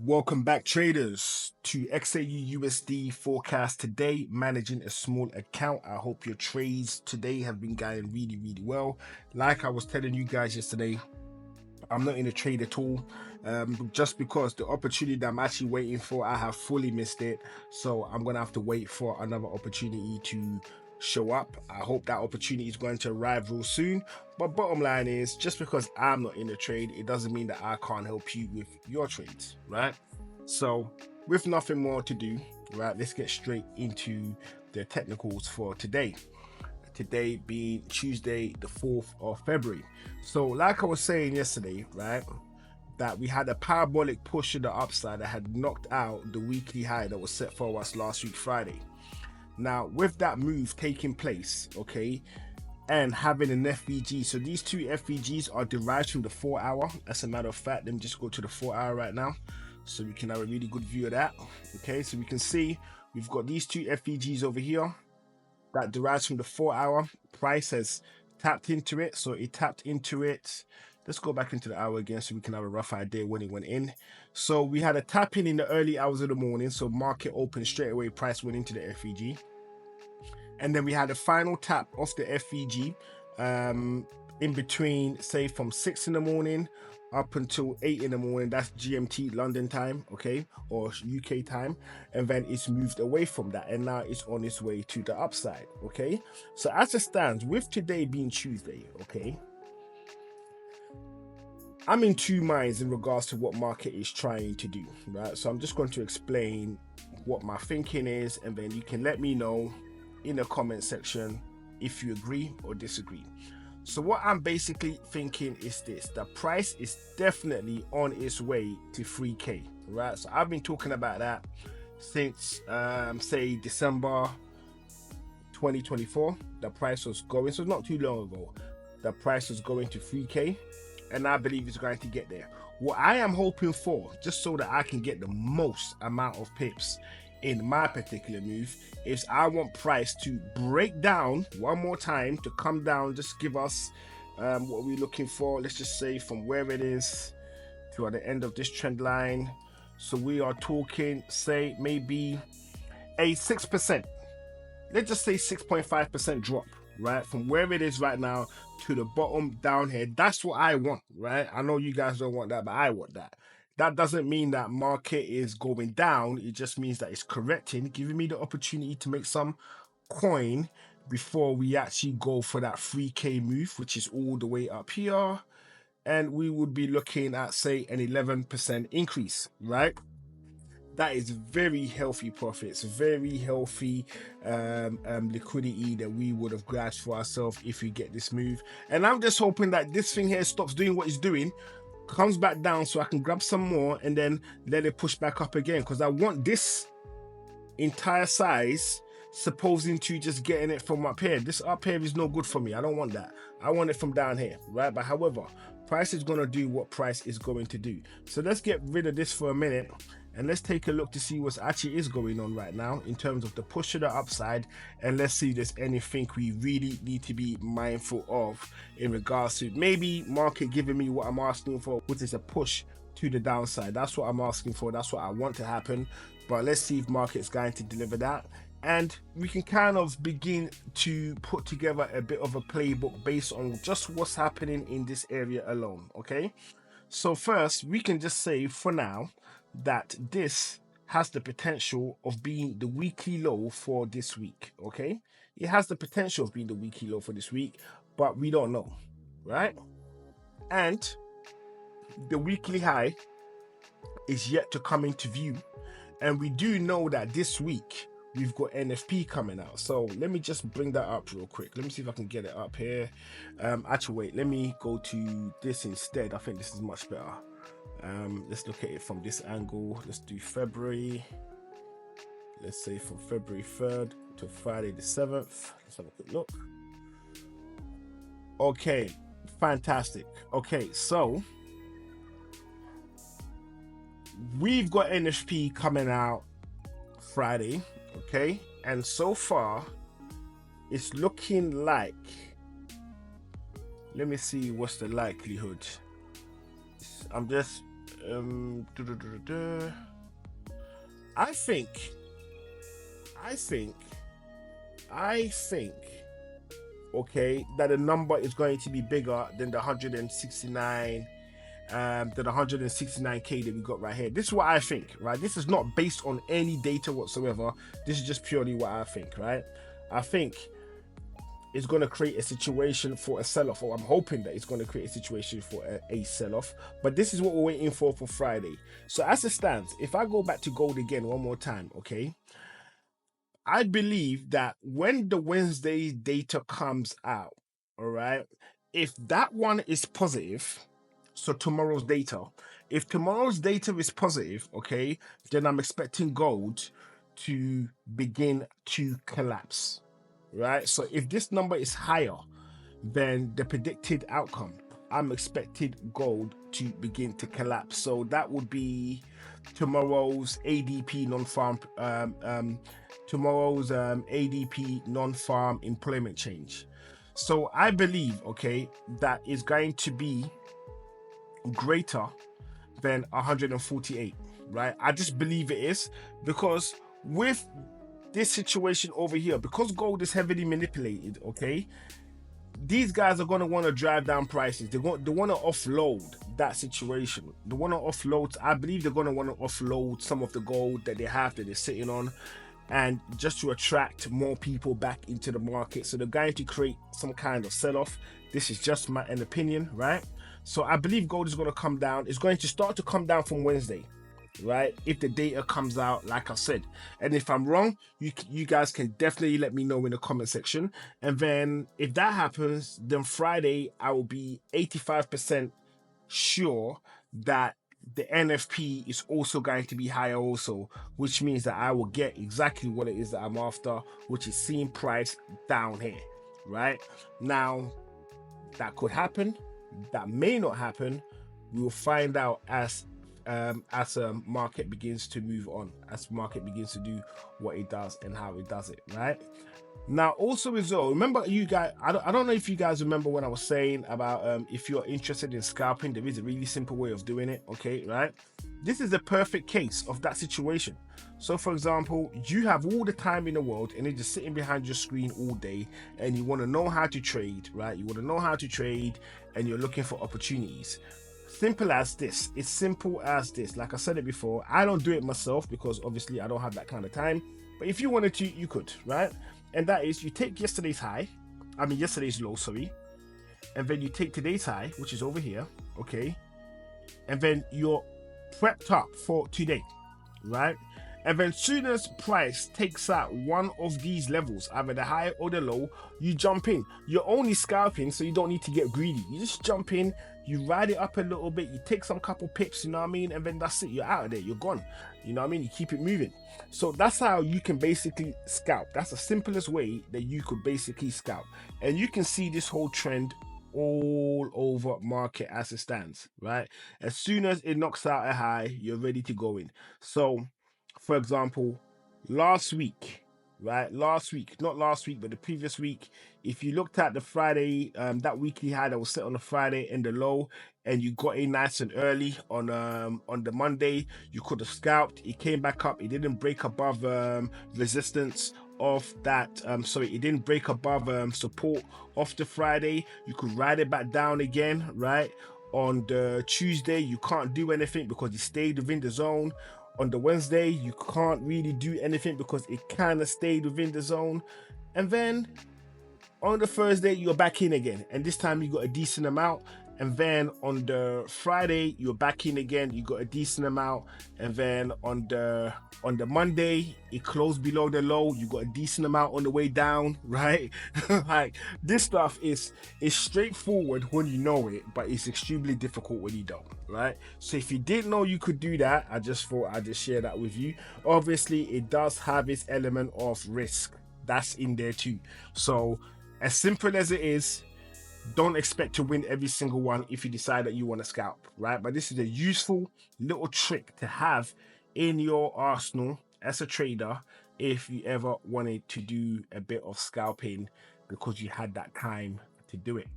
Welcome back, traders, to XAUUSD forecast today. Managing a small account. I hope your trades today have been going really well. Like I was telling you guys yesterday, I'm not in a trade at all, just because the opportunity that I'm actually waiting for, I have fully missed it. So I'm gonna have to wait for another opportunity to show up. I hope that opportunity is going to arrive real soon. But bottom line is, just because I'm not in a trade, it doesn't mean that I can't help you with your trades, right? So with nothing more to do, right, let's get straight into the technicals for today. Today being Tuesday, the 4th of February. So, like I was saying yesterday, right, that we had a parabolic push to the upside that had knocked out the weekly high that was set for us last week, Friday. Now, with that move taking place, okay, and having an FVG, so these two FVGs are derived from the 4 hour. As a matter of fact, let me just go to the 4 hour right now so we can have a really good view of that. Okay, so we can see we've got these two FVGs over here that derives from the 4 hour. Price has tapped into it, so it tapped into it. Let's go back into the hour again so we can have a rough idea when it went in. So we had a tap in the early hours of the morning, so market opened straight away, price went into the FVG, and then we had a final tap off the FVG in between, say from 6 in the morning up until 8 in the morning. That's GMT London time, okay, or UK time. And then it's moved away from that, and now it's on its way to the upside, okay. So as it stands, with today being Tuesday, okay, I'm in two minds in regards to what market is trying to do, right? So I'm just going to explain what my thinking is, and then you can let me know in the comment section if you agree or disagree. So what I'm basically thinking is this: the price is definitely on its way to 3K, right? So I've been talking about that since say December 2024. The price was going, so not too long ago, the price was going to 3K, and I believe it's going to get there. What I am hoping for, just so that I can get the most amount of pips in my particular move, is I want price to break down one more time, to come down, just give us what we're looking for. Let's just say from where it is to at the end of this trend line. So we are talking, say, maybe a 6%. Let's just say 6.5% drop, right? From where it is right now to the bottom down here. That's what I want, right? I know you guys don't want that, but I want that. That doesn't mean that market is going down. It just means that it's correcting, giving me the opportunity to make some coin before we actually go for that 3K move, which is all the way up here. And we would be looking at, say, an 11% increase, right? That is very healthy profits, very healthy liquidity that we would have grabbed for ourselves if we get this move. And I'm just hoping that this thing here stops doing what it's doing, comes back down, so I can grab some more and then let it push back up again, because I want this entire size supposing to just getting it from up here. This up here is no good for me. I don't want that. I want it from down here, right? But however, price is going to do what price is going to do. So let's get rid of this for a minute and let's take a look to see what actually is going on right now in terms of the push to the upside, and let's see if there's anything we really need to be mindful of in regards to maybe market giving me what I'm asking for, which is a push to the downside. That's what I'm asking for. That's what I want to happen. But let's see if market's going to deliver that, and we can kind of begin to put together a bit of a playbook based on just what's happening in this area alone. Okay, so first we can just say for now that this has the potential of being the weekly low for this week. Okay, it has the potential of being the weekly low for this week, but we don't know, right? And the weekly high is yet to come into view, and we do know that this week we've got NFP coming out. So let me just bring that up real quick. Let me see if I can get it up here. Actually, wait, let me go to this instead. I think this is much better. Let's look at it from this angle. Let's do February. Let's say from February 3rd to Friday the 7th. Let's have a quick look. Okay, fantastic. Okay, so we've got NFP coming out Friday, okay, and so far it's looking like, let me see what's the likelihood. I'm just I think okay, that the number is going to be bigger than the 169 than 169k that we got right here. This is what I think, right? This is not based on any data whatsoever. This is just purely what I think, right? I think it's going to create a situation for a sell-off, or I'm hoping that it's going to create a situation for a sell-off. But this is what we're waiting for Friday. So as it stands, if I go back to gold again one more time, okay, I believe that when the Wednesday data comes out, all right, if that one is positive, so tomorrow's data, if tomorrow's data is positive, okay, then I'm expecting gold to begin to collapse, right? So if this number is higher than the predicted outcome, I'm expecting gold to begin to collapse. So that would be tomorrow's ADP non-farm ADP non-farm employment change. So I believe, okay, that is going to be greater than 148, right? I just believe it is, because with this situation over here, because gold is heavily manipulated, okay, these guys are going to want to drive down prices. They want to offload that situation. They want to offload. I believe they're going to want to offload some of the gold that they have, that they're sitting on, and just to attract more people back into the market. So they're going to create some kind of sell-off. This is just an opinion, right? So I believe gold is going to come down. It's going to start to come down from Wednesday, right? If the data comes out, like I said. And if I'm wrong, you guys can definitely let me know in the comment section. And then if that happens, then Friday I will be 85% sure that the NFP is also going to be higher also, which means that I will get exactly what it is that I'm after, which is seeing price down here, right? Now, that could happen, that may not happen. We will find out as market begins to move on, as market begins to do what it does and how it does it, right? Now, also as well, remember, you guys, I don't know if you guys remember when I was saying about if you're interested in scalping, there is a really simple way of doing it, okay, right? This is a perfect case of that situation. So for example, you have all the time in the world and you're just sitting behind your screen all day and you want to know how to trade, right? You want to know how to trade and you're looking for opportunities. Simple as this. It's simple as this. Like I said it before, I don't do it myself because obviously I don't have that kind of time. But if you wanted to, you could, right? And that is, you take yesterday's low, sorry. And then you take today's high, which is over here, okay? And then you're prepped up for today, right? And then soon as price takes out one of these levels, either the high or the low, you jump in. You're only scalping, so you don't need to get greedy. You just jump in, you ride it up a little bit, you take some couple pips, you know what I mean? And then that's it, you're out of there, you're gone. You know what I mean? You keep it moving. So that's how you can basically scalp. That's the simplest way that you could basically scalp. And you can see this whole trend all over market as it stands, right? As soon as it knocks out a high, you're ready to go in. So for example, last week, right? Not last week, but the previous week, if you looked at the Friday, that weekly high that was set on the Friday and the low, and you got in nice and early on the Monday, you could have scalped. It came back up. It didn't break above resistance of that. It didn't break above support of the Friday. You could ride it back down again, right? On the Tuesday, you can't do anything because it stayed within the zone. On the Wednesday, you can't really do anything because it kind of stayed within the zone. And then on the Thursday, you're back in again. And this time you got a decent amount. And then on the Friday, you're back in again. You got a decent amount. And then on the Monday, it closed below the low. You got a decent amount on the way down, right? Like, this stuff is straightforward when you know it, but it's extremely difficult when you don't, right? So if you didn't know you could do that, I just thought I'd just share that with you. Obviously, it does have its element of risk. That's in there too. So as simple as it is, don't expect to win every single one if you decide that you want to scalp, right? But this is a useful little trick to have in your arsenal as a trader if you ever wanted to do a bit of scalping because you had that time to do it.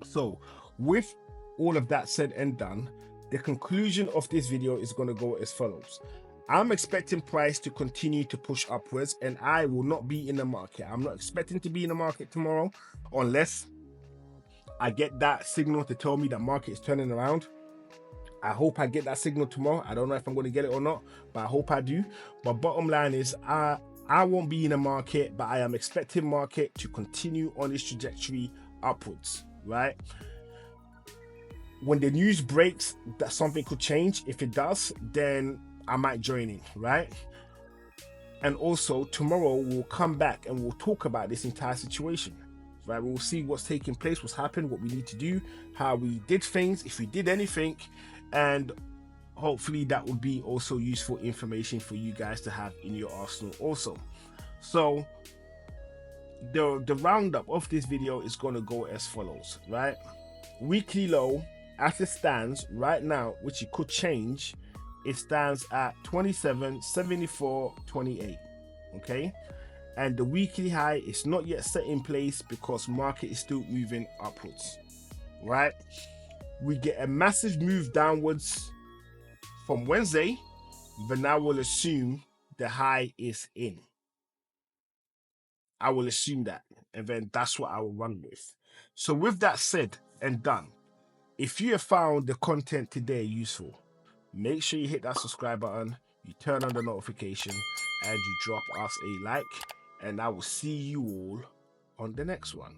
So with all of that said and done, the conclusion of this video is going to go as follows. I'm expecting price to continue to push upwards, and I will not be in the market. I'm not expecting to be in the market tomorrow unless I get that signal to tell me the market is turning around. I hope I get that signal tomorrow. I don't know if I'm going to get it or not, but I hope I do. But bottom line is, I won't be in the market, but I am expecting market to continue on its trajectory upwards, right? When the news breaks that something could change, if it does, then I might join in, right? And also tomorrow we'll come back and we'll talk about this entire situation, right? We'll see what's taking place, what's happened, what we need to do, how we did things, if we did anything, and hopefully that would be also useful information for you guys to have in your arsenal also. So the roundup of this video is going to go as follows, right? Weekly low as it stands right now, which it could change, it stands at 27.74.28. okay, and the weekly high is not yet set in place because market is still moving upwards, right? We get a massive move downwards from Wednesday, but now we'll assume the high is in. I will assume that, and then that's what I will run with. So with that said and done, if you have found the content today useful, make sure you hit that subscribe button, you turn on the notification, and you drop us a like, and I will see you all on the next one.